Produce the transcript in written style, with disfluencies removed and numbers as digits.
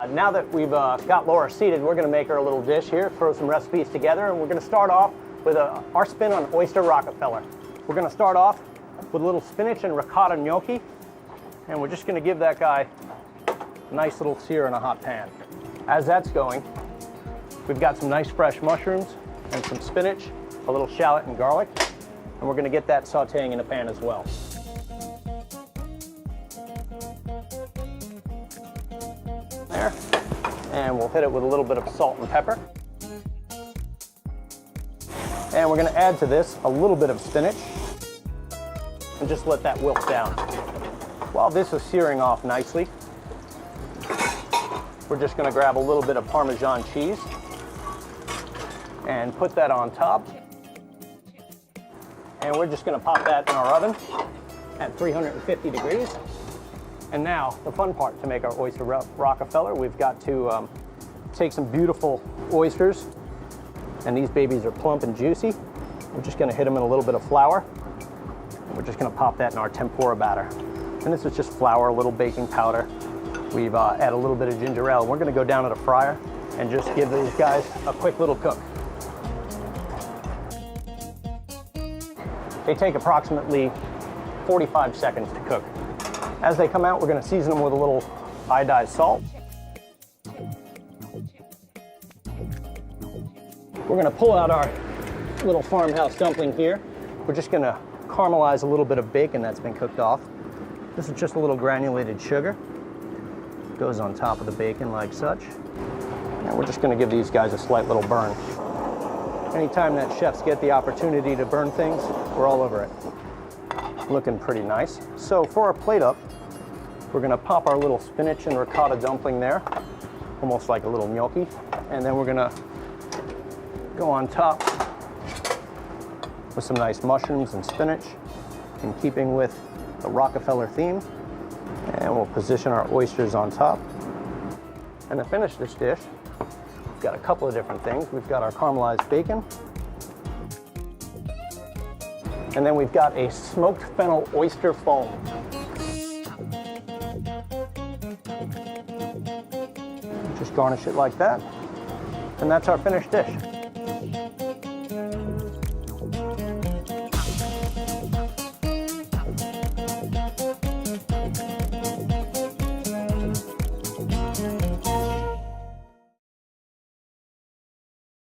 Now that we've got Laura seated, we're going to make her a little dish here, throw some recipes together, and we're going to start off with our spin on Oyster Rockefeller. We're going to start off with a little spinach and ricotta gnocchi, and we're just going to give that guy a nice little sear in a hot pan. As that's going, we've got some nice fresh mushrooms and some spinach, a little shallot and garlic, and we're going to get that sauteing in a pan as well. There, and we'll hit it with a little bit of salt and pepper. And we're going to add to this a little bit of spinach and just let that wilt down. While this is searing off nicely, we're just going to grab a little bit of Parmesan cheese and put that on top. And we're just going to pop that in our oven at 350 degrees. And now, the fun part to make our Oyster Rockefeller, we've got to take some beautiful oysters, and these babies are plump and juicy. We're just going to hit them in a little bit of flour, and we're just going to pop that in our tempura batter. And this is just flour, a little baking powder. We've added a little bit of ginger ale. We're going to go down to the fryer and just give these guys a quick little cook. They take approximately 45 seconds to cook. As they come out, we're going to season them with a little iodized salt. We're going to pull out our little farmhouse dumpling here. We're just going to caramelize a little bit of bacon that's been cooked off. This is just a little granulated sugar. It goes on top of the bacon like such. And we're just going to give these guys a slight little burn. Anytime that chefs get the opportunity to burn things, we're all over it. Looking pretty nice. So for our plate up, we're going to pop our little spinach and ricotta dumpling there, almost like a little gnocchi. And then we're going to go on top with some nice mushrooms and spinach in keeping with the Rockefeller theme. And we'll position our oysters on top. And to finish this dish, we've got a couple of different things. We've got our caramelized bacon. And then we've got a smoked fennel oyster foam. Just garnish it like that. And that's our finished dish.